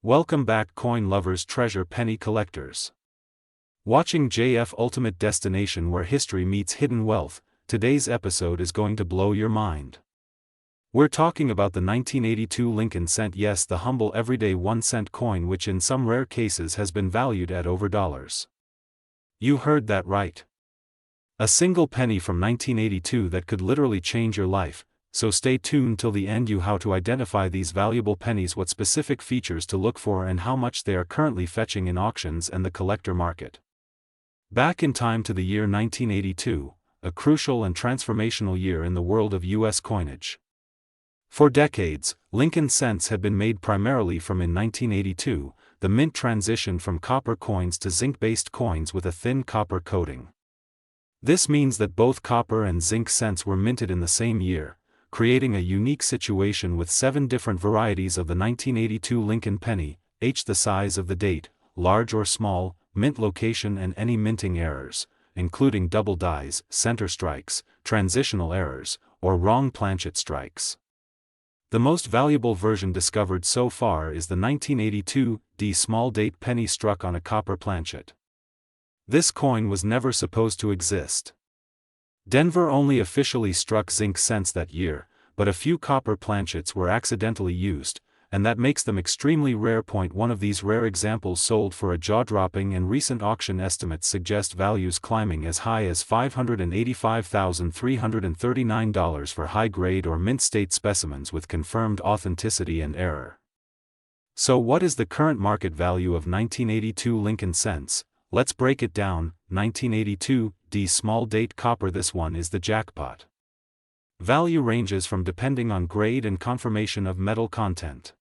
Welcome back, coin lovers, treasure penny collectors. Watching JF Ultimate Destination where history meets hidden wealth. Today's episode is going to blow your mind. We're talking about the 1982 Lincoln cent, yes, the humble everyday 1-cent coin, which in some rare cases has been valued at over dollars. You heard that right. A single penny from 1982 that could literally change your life. So stay tuned till the end. How to identify these valuable pennies, what specific features to look for, and how much they are currently fetching in auctions and the collector market. Back in time to the year 1982, a crucial and transformational year in the world of U.S. coinage. For decades, Lincoln cents had been made primarily from, in 1982, the mint transitioned from copper coins to zinc-based coins with a thin copper coating. This means that both copper and zinc cents were minted in the same year, creating a unique situation with 7 different varieties of the 1982 Lincoln penny, the size of the date, large or small, mint location and any minting errors, including double dies, center strikes, transitional errors, or wrong planchet strikes. The most valuable version discovered so far is the 1982 small date penny struck on a copper planchet. This coin was never supposed to exist. Denver only officially struck zinc cents that year, but a few copper planchets were accidentally used, and that makes them extremely rare. One of these rare examples sold for a jaw-dropping, and recent auction estimates suggest values climbing as high as $585,339 for high-grade or mint-state specimens with confirmed authenticity and error. So what is the current market value of 1982 Lincoln cents? Let's break it down. 1982 small date copper. This one is the jackpot. Value ranges from depending on grade and confirmation of metal content.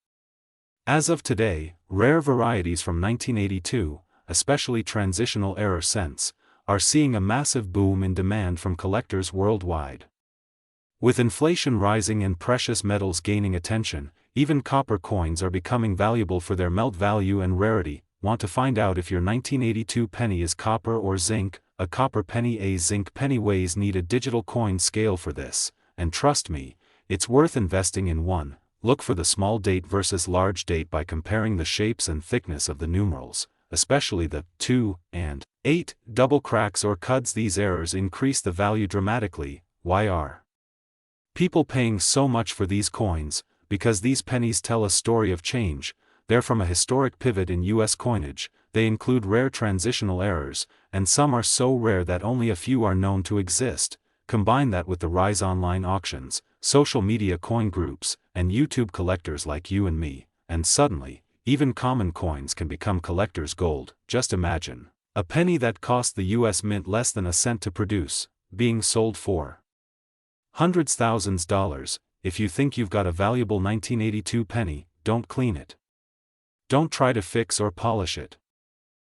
As of today, rare varieties from 1982, especially transitional error cents, are seeing a massive boom in demand from collectors worldwide. With inflation rising and precious metals gaining attention, even copper coins are becoming valuable for their melt value and rarity. Want to find out if your 1982 penny is copper or zinc? A copper penny, a zinc penny weighs. Need a digital coin scale for this, and trust me, it's worth investing in one. Look for the small date versus large date by comparing the shapes and thickness of the numerals, especially the 2 and 8 double cracks or cuds. These errors increase the value dramatically. Why are people paying so much for these coins? Because these pennies tell a story of change. They're from a historic pivot in U.S. coinage. They include rare transitional errors, and some are so rare that only a few are known to exist. Combine that with the rise online auctions, social media coin groups, and YouTube collectors like you and me, and suddenly, even common coins can become collector's gold. Just imagine a penny that cost the U.S. Mint less than a cent to produce, being sold for hundreds thousands dollars. If you think you've got a valuable 1982 penny, don't clean it. Don't try to fix or polish it.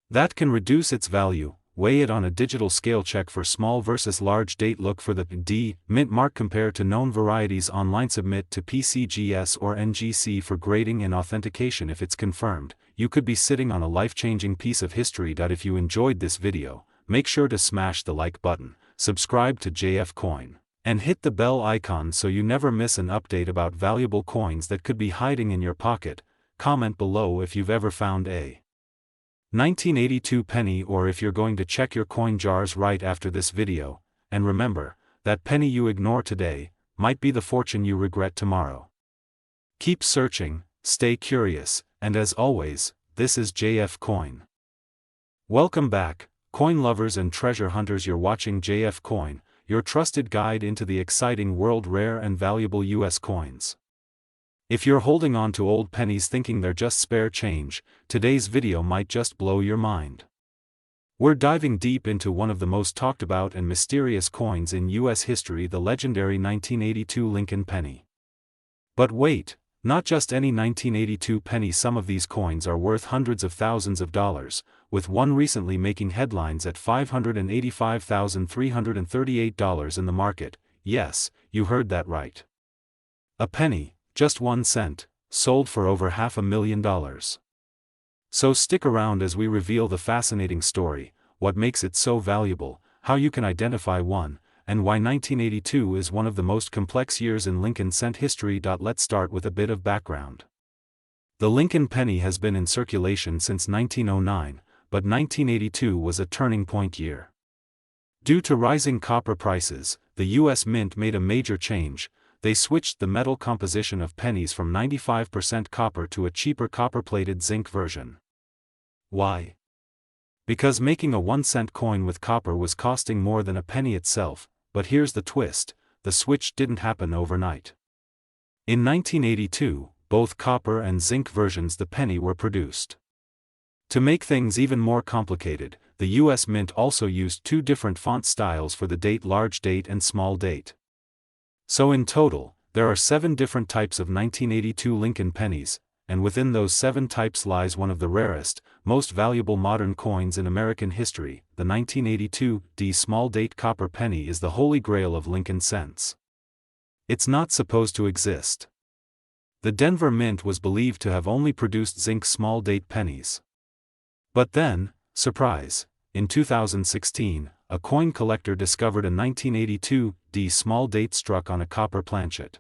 That can reduce its value. Weigh it on a digital scale. Check for small versus large date. Look for the D mint mark. Compare to known varieties online. Submit to PCGS or NGC for grading and authentication. If it's confirmed, you could be sitting on a life-changing piece of history. If you enjoyed this video, make sure to smash the like button, subscribe to JF Coin, and hit the bell icon so you never miss an update about valuable coins that could be hiding in your pocket. Comment below if you've ever found a 1982 penny, or if you're going to check your coin jars right after this video. And remember, that penny you ignore today might be the fortune you regret tomorrow. Keep searching, stay curious, and as always, this is JF Coin. Welcome back, coin lovers and treasure hunters. You're watching JF Coin, your trusted guide into the exciting world rare and valuable U.S. coins. If you're holding on to old pennies thinking they're just spare change, today's video might just blow your mind. We're diving deep into one of the most talked about and mysterious coins in U.S. history, the legendary 1982 Lincoln penny. But wait, not just any 1982 penny. Some of these coins are worth hundreds of thousands of dollars, with one recently making headlines at $585,338 in the market. Yes, you heard that right. A penny, just 1 cent, sold for over $500,000. So stick around as we reveal the fascinating story, what makes it so valuable, how you can identify one, and why 1982 is one of the most complex years in Lincoln cent history. Let's start with a bit of background. The Lincoln penny has been in circulation since 1909, but 1982 was a turning point year. Due to rising copper prices, the U.S. Mint made a major change. They switched the metal composition of pennies from 95% copper to a cheaper copper-plated zinc version. Why? Because making a 1-cent coin with copper was costing more than a penny itself, but here's the twist: the switch didn't happen overnight. In 1982, both copper and zinc versions of the penny were produced. To make things even more complicated, the U.S. Mint also used two different font styles for the date: large date and small date. So in total, there are 7 different types of 1982 Lincoln pennies, and within those 7 types lies one of the rarest, most valuable modern coins in American history. The 1982 small date copper penny is the holy grail of Lincoln cents. It's not supposed to exist. The Denver Mint was believed to have only produced zinc small date pennies. But then, surprise, in 2016, a coin collector discovered a 1982 small date struck on a copper planchet.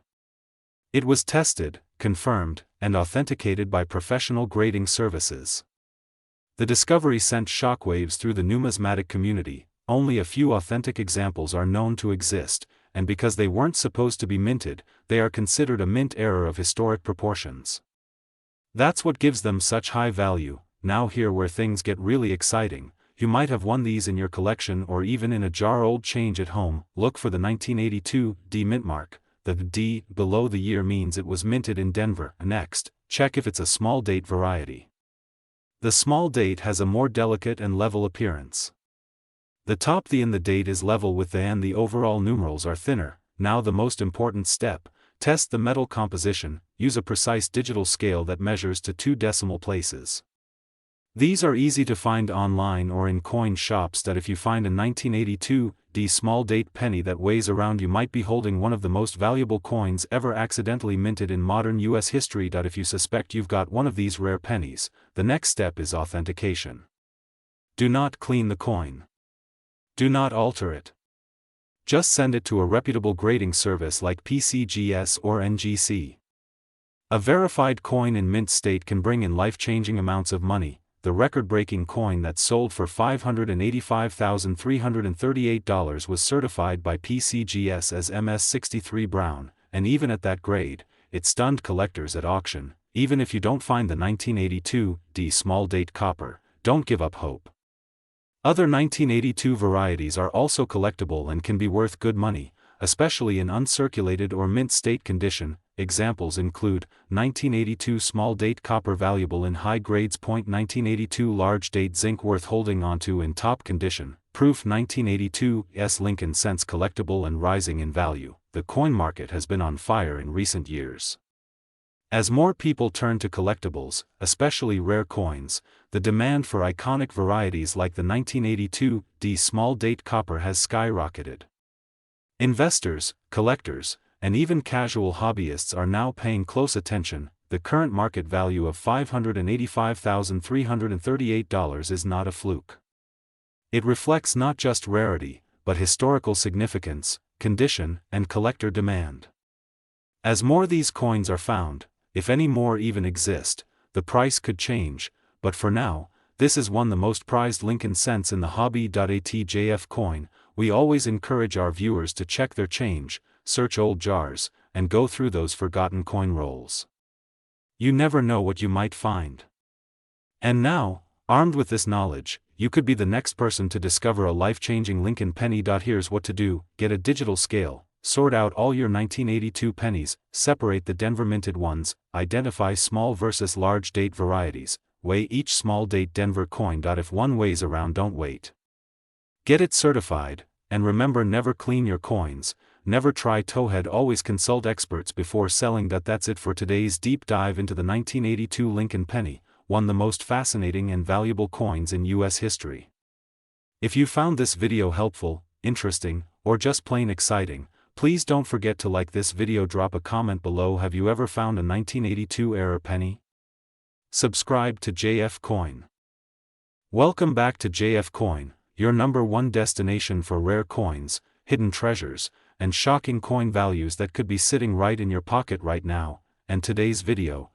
It was tested, confirmed, and authenticated by professional grading services. The discovery sent shockwaves through the numismatic community. Only a few authentic examples are known to exist, and because they weren't supposed to be minted, they are considered a mint error of historic proportions. That's what gives them such high value. Now here where things get really exciting. You might have one these in your collection or even in a jar old change at home. Look for the 1982 mint mark. The D below the year means it was minted in Denver. Next, check if it's a small date variety. The small date has a more delicate and level appearance. The top the in the date is level with the and the overall numerals are thinner. Now the most important step: test the metal composition. Use a precise digital scale that measures to 2 decimal places. These are easy to find online or in coin shops. That if you find a 1982 small date penny that weighs around, you might be holding one of the most valuable coins ever accidentally minted in modern U.S. history. If you suspect you've got one of these rare pennies, the next step is authentication. Do not clean the coin. Do not alter it. Just send it to a reputable grading service like PCGS or NGC. A verified coin in mint state can bring in life-changing amounts of money. The record-breaking coin that sold for $585,338 was certified by PCGS as MS63 Brown, and even at that grade, it stunned collectors at auction. Even if you don't find the 1982 small date copper, don't give up hope. Other 1982 varieties are also collectible and can be worth good money, especially in uncirculated or mint state condition. Examples include 1982 small date copper valuable in high grades. 1982 large date zinc worth holding onto in top condition. Proof 1982 Lincoln cents collectible and rising in value. The coin market has been on fire in recent years. As more people turn to collectibles, especially rare coins, the demand for iconic varieties like the 1982 small date copper has skyrocketed. Investors, collectors, and even casual hobbyists are now paying close attention. The current market value of $585,338 is not a fluke. It reflects not just rarity, but historical significance, condition, and collector demand. As more these coins are found, if any more even exist, the price could change, but for now, this is one of the most prized Lincoln cents in the hobby. ATJF coin. We always encourage our viewers to check their change, search old jars, and go through those forgotten coin rolls. You never know what you might find. And now, armed with this knowledge, you could be the next person to discover a life-changing Lincoln penny. Here's what to do: get a digital scale, sort out all your 1982 pennies, separate the Denver minted ones, identify small versus large date varieties, weigh each small date Denver coin. If one weighs around, don't wait. Get it certified, and remember, never clean your coins. Never try towhead. Always consult experts before selling. That's it for today's deep dive into the 1982 Lincoln penny, one of the most fascinating and valuable coins in U.S. history. If you found this video helpful, interesting, or just plain exciting, please don't forget to like this video. Drop a comment below. Have you ever found a 1982 era penny? Subscribe to JF Coin. Welcome back to JF Coin, your #1 destination for rare coins, hidden treasures, and shocking coin values that could be sitting right in your pocket right now. And today's video,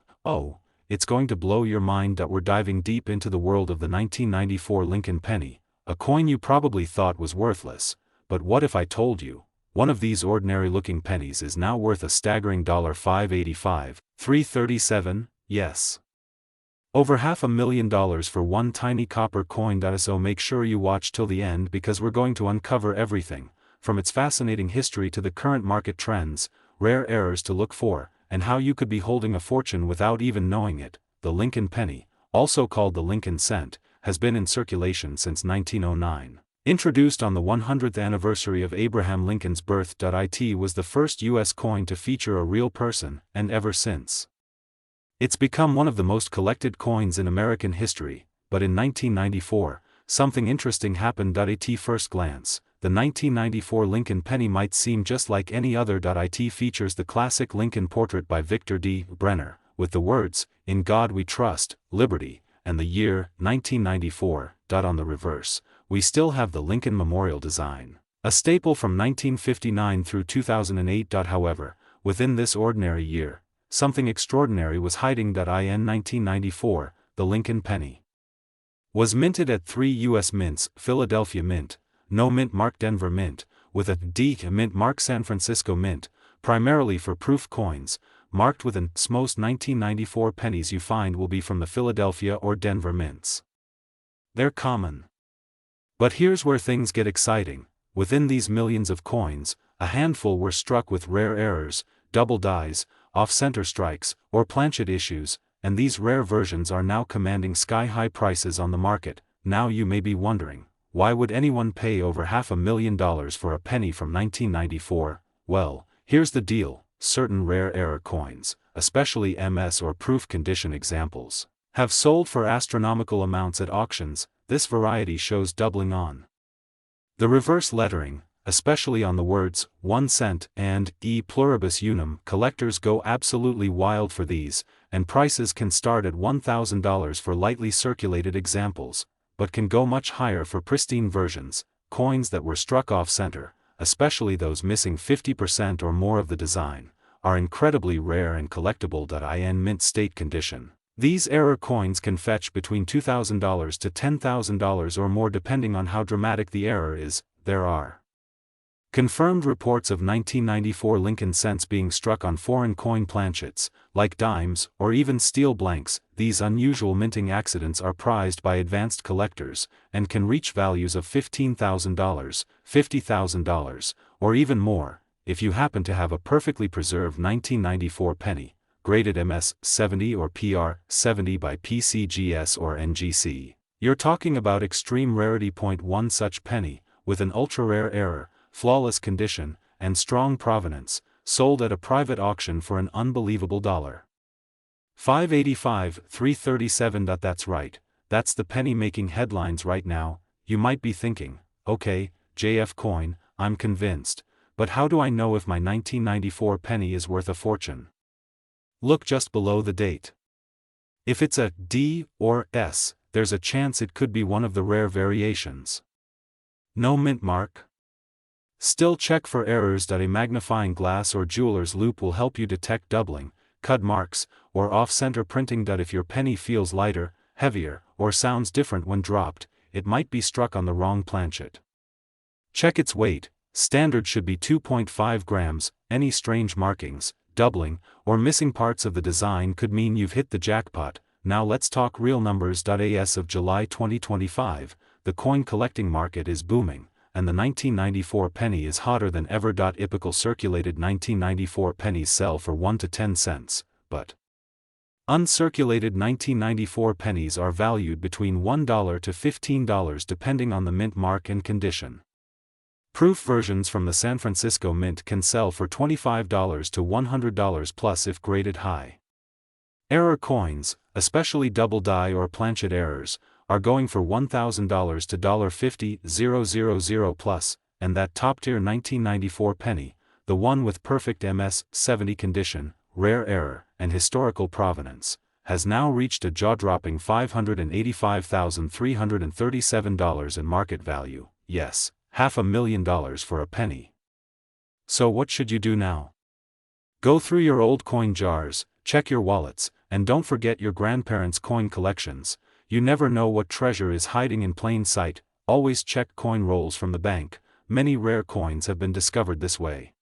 it's going to blow your mind that we're diving deep into the world of the 1994 Lincoln penny, a coin you probably thought was worthless. But what if I told you, one of these ordinary-looking pennies is now worth a staggering $585, $337, yes. Over $500,000 for one tiny copper coin. So make sure you watch till the end because we're going to uncover everything, from its fascinating history to the current market trends, rare errors to look for, and how you could be holding a fortune without even knowing it. The Lincoln penny, also called the Lincoln cent, has been in circulation since 1909. Introduced on the 100th anniversary of Abraham Lincoln's birth. It was the first U.S. coin to feature a real person, and ever since, it's become one of the most collected coins in American history. But in 1994, something interesting happened. At first glance, the 1994 Lincoln penny might seem just like any other. It features the classic Lincoln portrait by Victor D. Brenner, with the words, "In God We Trust, Liberty," and the year, 1994, on the reverse. We still have the Lincoln Memorial design, a staple from 1959 through 2008. However, within this ordinary year, something extraordinary was hiding. In 1994, the Lincoln penny was minted at 3 U.S. mints: Philadelphia Mint, No Mint Mark Denver Mint, with a D Mint Mark San Francisco Mint, primarily for proof coins, marked with an S. Most 1994 pennies you find will be from the Philadelphia or Denver mints. They're common. But here's where things get exciting. Within these millions of coins, a handful were struck with rare errors, double dies, off-center strikes, or planchet issues, and these rare versions are now commanding sky-high prices on the market. Now you may be wondering, why would anyone pay over $500,000 for a penny from 1994? Well, here's the deal: certain rare error coins, especially MS or proof condition examples, have sold for astronomical amounts at auctions. This variety shows doubling on the reverse lettering, especially on the words 1 cent and e pluribus unum. Collectors go absolutely wild for these, and prices can start at $1,000 for lightly circulated examples, but can go much higher for pristine versions. Coins that were struck off-center, especially those missing 50% or more of the design, are incredibly rare and collectible. In mint state condition, these error coins can fetch between $2,000 to $10,000 or more depending on how dramatic the error is. There are confirmed reports of 1994 Lincoln cents being struck on foreign coin planchets, like dimes or even steel blanks. These unusual minting accidents are prized by advanced collectors, and can reach values of $15,000, $50,000, or even more. If you happen to have a perfectly preserved 1994 penny, graded MS 70 or PR 70 by PCGS or NGC, you're talking about extreme rarity. One such penny, with an ultra-rare error, flawless condition, and strong provenance, sold at a private auction for an unbelievable $585, $337. That's right, that's the penny making headlines right now. You might be thinking, okay, JF coin, I'm convinced, but how do I know if my 1994 penny is worth a fortune? Look just below the date. If it's a D or S, there's a chance it could be one of the rare variations. No mint mark? Still check for errors. A magnifying glass or jeweler's loupe will help you detect doubling, cut marks, or off-center printing. If your penny feels lighter, heavier, or sounds different when dropped, it might be struck on the wrong planchet. Check its weight. Standard should be 2.5 grams. Any strange markings, doubling, or missing parts of the design could mean you've hit the jackpot. Now let's talk real numbers. As of July 2025, the coin collecting market is booming, and the 1994 penny is hotter than ever. Typical circulated 1994 pennies sell for 1 to 10 cents, but uncirculated 1994 pennies are valued between $1 to $15 depending on the mint mark and condition. Proof versions from the San Francisco Mint can sell for $25 to $100 plus if graded high. Error coins, especially double die or planchet errors, are going for $1,000 to $50,000 plus, and that top-tier 1994 penny, the one with perfect MS 70 condition, rare error, and historical provenance, has now reached a jaw-dropping $585,337 in market value. Yes, $500,000 for a penny. So what should you do now? Go through your old coin jars, check your wallets, and don't forget your grandparents' coin collections. You never know what treasure is hiding in plain sight. Always check coin rolls from the bank. Many rare coins have been discovered this way.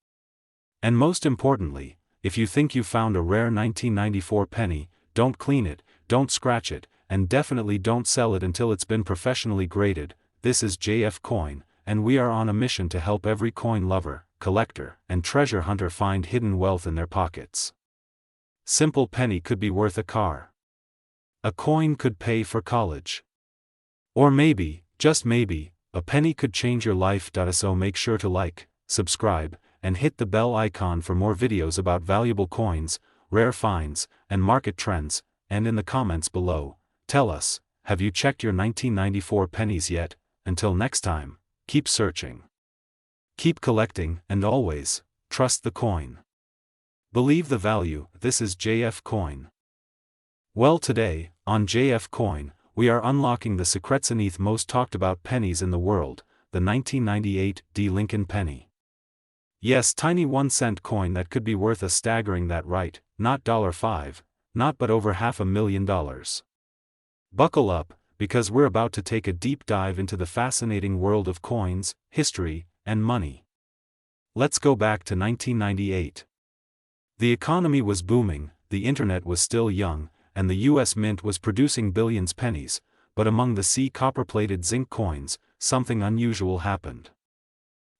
And most importantly, if you think you found a rare 1994 penny, don't clean it, don't scratch it, and definitely don't sell it until it's been professionally graded. This is JF Coin, and we are on a mission to help every coin lover, collector, and treasure hunter find hidden wealth in their pockets. Simple penny could be worth a car. A coin could pay for college. Or maybe, just maybe, a penny could change your life. So make sure to like, subscribe, and hit the bell icon for more videos about valuable coins, rare finds, and market trends. And in the comments below, tell us, have you checked your 1994 pennies yet? Until next time, keep searching, keep collecting, and always trust the coin. Believe the value. This is JF Coin. Well, today, on JF Coin, we are unlocking the secrets beneath most talked about pennies in the world, the 1998 D. Lincoln penny. Yes, tiny 1-cent coin that could be worth a staggering that right, not $5, not but over $500,000. Buckle up, because we're about to take a deep dive into the fascinating world of coins, history, and money. Let's go back to 1998. The economy was booming, the internet was still young, and the US Mint was producing billions pennies, but among the copper-plated zinc coins, something unusual happened.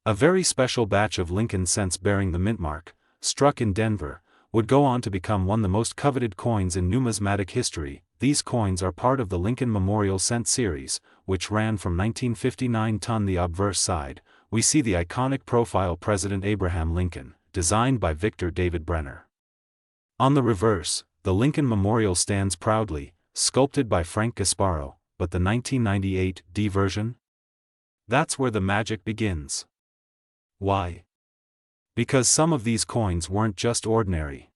A very special batch of Lincoln cents bearing the mint mark, struck in Denver, would go on to become one of the most coveted coins in numismatic history. These coins are part of the Lincoln Memorial Cent series, which ran from 1959 to. On the obverse side, we see the iconic profile President Abraham Lincoln, designed by Victor David Brenner. On the reverse, the Lincoln Memorial stands proudly, sculpted by Frank Gasparo, but the 1998 D version? That's where the magic begins. Why? Because some of these coins weren't just ordinary.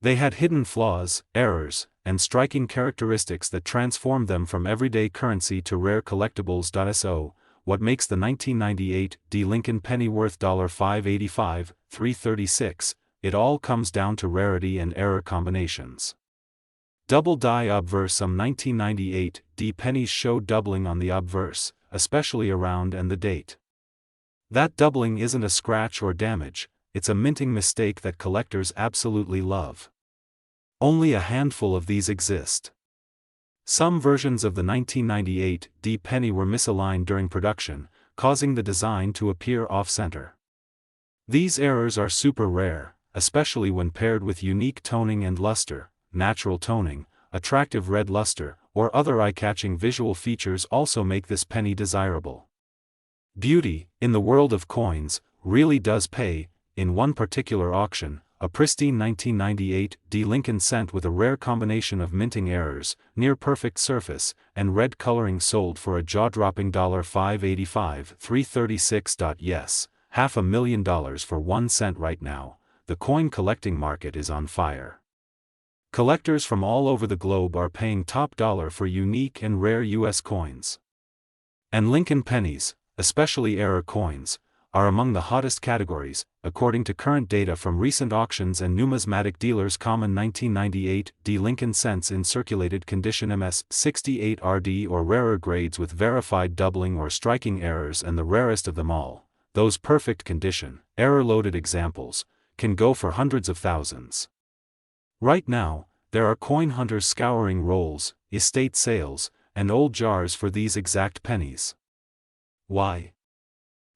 They had hidden flaws, errors, and striking characteristics that transformed them from everyday currency to rare collectibles. So, what makes the 1998 D. Lincoln penny worth $5.85, $3.36? It all comes down to rarity and error combinations. Double die obverse. Some 1998 D pennies show doubling on the obverse, especially around and the date. That doubling isn't a scratch or damage, it's a minting mistake that collectors absolutely love. Only a handful of these exist. Some versions of the 1998 D penny were misaligned during production, causing the design to appear off-center. These errors are super rare, especially when paired with unique toning and luster, natural toning, attractive red luster, or other eye-catching visual features also make this penny desirable. Beauty, in the world of coins, really does pay. In one particular auction, a pristine 1998 D. Lincoln cent with a rare combination of minting errors, near-perfect surface, and red coloring sold for a jaw-dropping $5.85, $3.36. Yes, $500,000 for 1 cent right now. The coin collecting market is on fire. Collectors from all over the globe are paying top dollar for unique and rare US coins. And Lincoln pennies, especially error coins, are among the hottest categories, according to current data from recent auctions and numismatic dealers. Common 1998 D. Lincoln cents in circulated condition MS-68 RD or rarer grades with verified doubling or striking errors, and the rarest of them all, those perfect condition, error-loaded examples, can go for hundreds of thousands. Right now, there are coin hunters scouring rolls, estate sales, and old jars for these exact pennies. Why?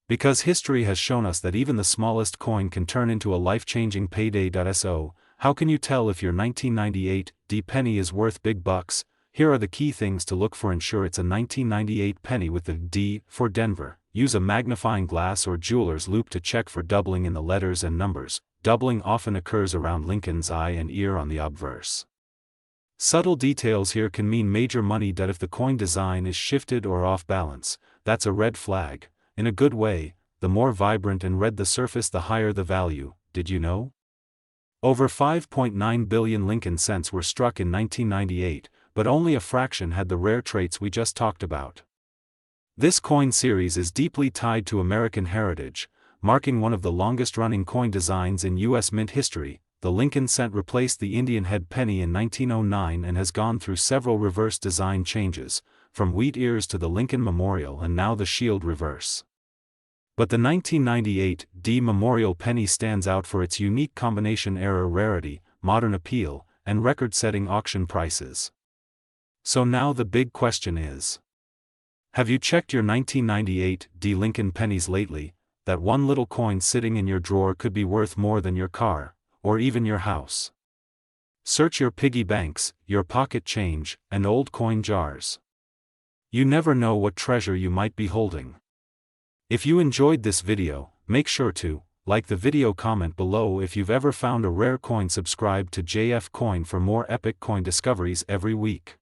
Because history has shown us that even the smallest coin can turn into a life-changing payday. So, how can you tell if your 1998 D penny is worth big bucks? Here are the key things to look for. Ensure it's a 1998 penny with the D for Denver. Use a magnifying glass or jeweler's loupe to check for doubling in the letters and numbers. Doubling often occurs around Lincoln's eye and ear on the obverse. Subtle details here can mean major money. If the coin design is shifted or off balance, that's a red flag. In a good way, the more vibrant and red the surface, the higher the value. Did you know? Over 5.9 billion Lincoln cents were struck in 1998, but only a fraction had the rare traits we just talked about. This coin series is deeply tied to American heritage, marking one of the longest-running coin designs in U.S. mint history. the Lincoln cent replaced the Indian head penny in 1909 and has gone through several reverse design changes, from wheat ears to the Lincoln Memorial and now the shield reverse. But the 1998 D Memorial penny stands out for its unique combination era rarity, modern appeal, and record-setting auction prices. So now the big question is: have you checked your 1998 D Lincoln pennies lately? That one little coin sitting in your drawer could be worth more than your car, or even your house. Search your piggy banks, your pocket change, and old coin jars. You never know what treasure you might be holding. If you enjoyed this video, make sure to like the video, comment below if you've ever found a rare coin, subscribe to JF Coin for more epic coin discoveries every week.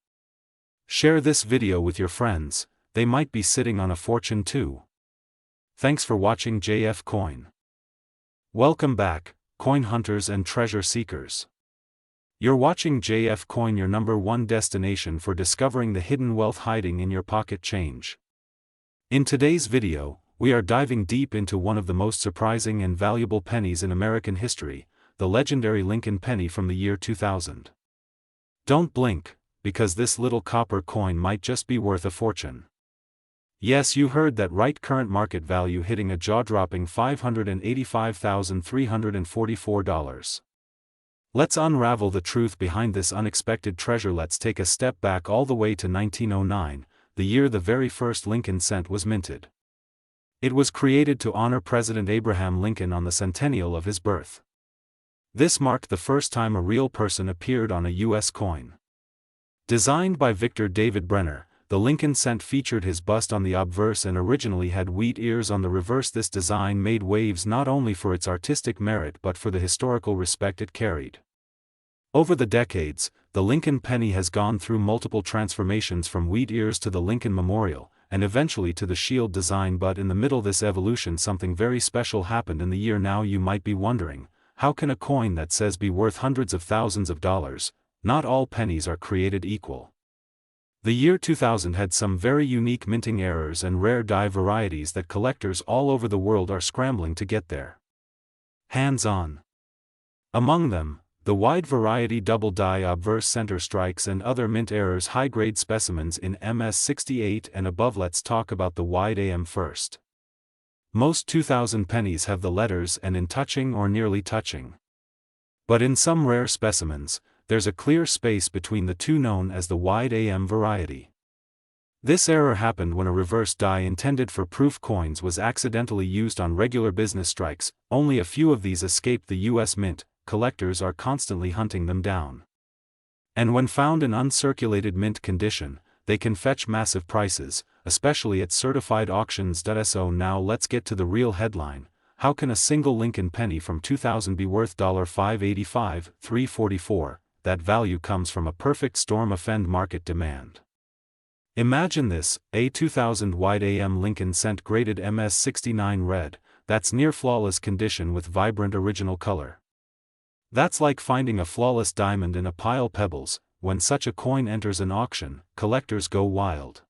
Share this video with your friends, they might be sitting on a fortune too. Thanks for watching JF Coin. Welcome back, coin hunters and treasure seekers. You're watching JF Coin, your #1 destination for discovering the hidden wealth hiding in your pocket change. In today's video, we are diving deep into one of the most surprising and valuable pennies in American history, the legendary Lincoln penny from the year 2000. Don't blink, because this little copper coin might just be worth a fortune. Yes, you heard that right, current market value hitting a jaw-dropping $585,344. Let's unravel the truth behind this unexpected treasure. Let's take a step back all the way to 1909, the year the very first Lincoln cent was minted. It was created to honor President Abraham Lincoln on the centennial of his birth. This marked the first time a real person appeared on a U.S. coin. Designed by Victor David Brenner, the Lincoln cent featured his bust on the obverse and originally had wheat ears on the reverse. This design made waves not only for its artistic merit but for the historical respect it carried. Over the decades, the Lincoln penny has gone through multiple transformations, from wheat ears to the Lincoln Memorial, and eventually to the shield design. But in the middle of this evolution, something very special happened in the year. Now you might be wondering, how can a coin that says be worth hundreds of thousands of dollars? Not all pennies are created equal. The year 2000 had some very unique minting errors and rare die varieties that collectors all over the world are scrambling to get their hands on. Among them, the wide variety double die obverse center strikes and other mint errors, high-grade specimens in MS68 and above. Let's talk about the wide AM first. Most 2000 pennies have the letters and in touching or nearly touching. But in some rare specimens, there's a clear space between the two, known as the wide AM variety. This error happened when a reverse die intended for proof coins was accidentally used on regular business strikes. Only a few of these escaped the U.S. Mint. Collectors are constantly hunting them down. And when found in uncirculated mint condition, they can fetch massive prices, especially at certified auctions. So now let's get to the real headline. How can a single Lincoln penny from 2000 be worth $585,344? That value comes from a perfect storm of end market demand. Imagine this, a 2000 wide AM Lincoln cent graded MS69 red, that's near flawless condition with vibrant original color. That's like finding a flawless diamond in a pile of pebbles. When such a coin enters an auction, collectors go wild.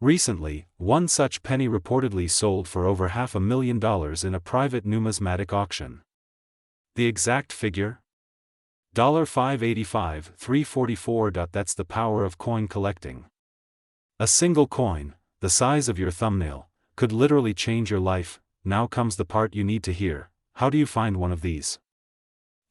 Recently, one such penny reportedly sold for over $500,000 in a private numismatic auction. The exact figure? $585,344. That's the power of coin collecting. A single coin, the size of your thumbnail, could literally change your life. Now comes the part you need to hear. How do you find one of these?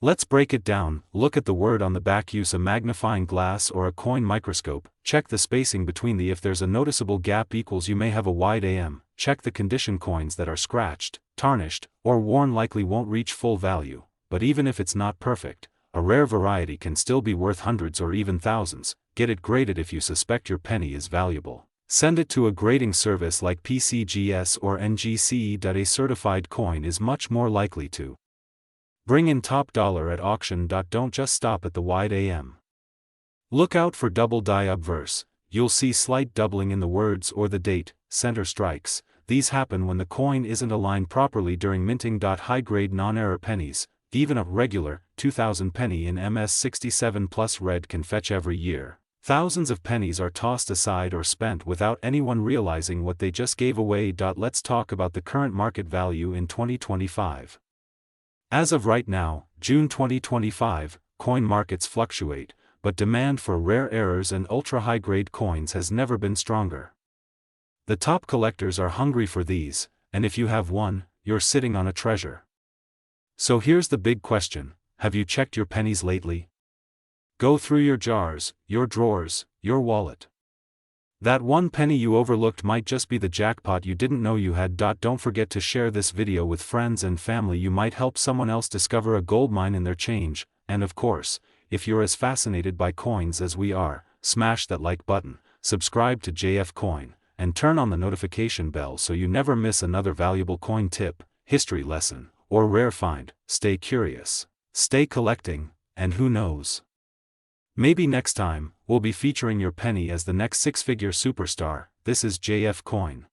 Let's break it down. Look at the word on the back. Use a magnifying glass or a coin microscope. Check the spacing between the. If there's a noticeable gap equals you may have a wide AM. Check the condition. Coins that are scratched, tarnished, or worn likely won't reach full value. But even if it's not perfect, a rare variety can still be worth hundreds or even thousands. Get it graded. If you suspect your penny is valuable, send it to a grading service like PCGS or NGC. A certified coin is much more likely to bring in top dollar at auction. Don't just stop at the wide AM. Look out for double die obverse. You'll see slight doubling in the words or the date, center strikes. These happen when the coin isn't aligned properly during minting. High-grade non-error pennies, even a regular 2000 penny in MS67 plus red, can fetch every year. Thousands of pennies are tossed aside or spent without anyone realizing what they just gave away. Let's talk about the current market value in 2025. As of right now, June 2025, coin markets fluctuate, but demand for rare errors and ultra-high-grade coins has never been stronger. The top collectors are hungry for these, and if you have one, you're sitting on a treasure. So here's the big question: have you checked your pennies lately? Go through your jars, your drawers, your wallet. That one penny you overlooked might just be the jackpot you didn't know you had. Don't forget to share this video with friends and family. You might help someone else discover a gold mine in their change, and of course, if you're as fascinated by coins as we are, smash that like button, subscribe to JF Coin, and turn on the notification bell so you never miss another valuable coin tip, history lesson, or rare find. Stay curious, stay collecting, and who knows? Maybe next time, we'll be featuring your penny as the next six-figure superstar. This is JF Coin.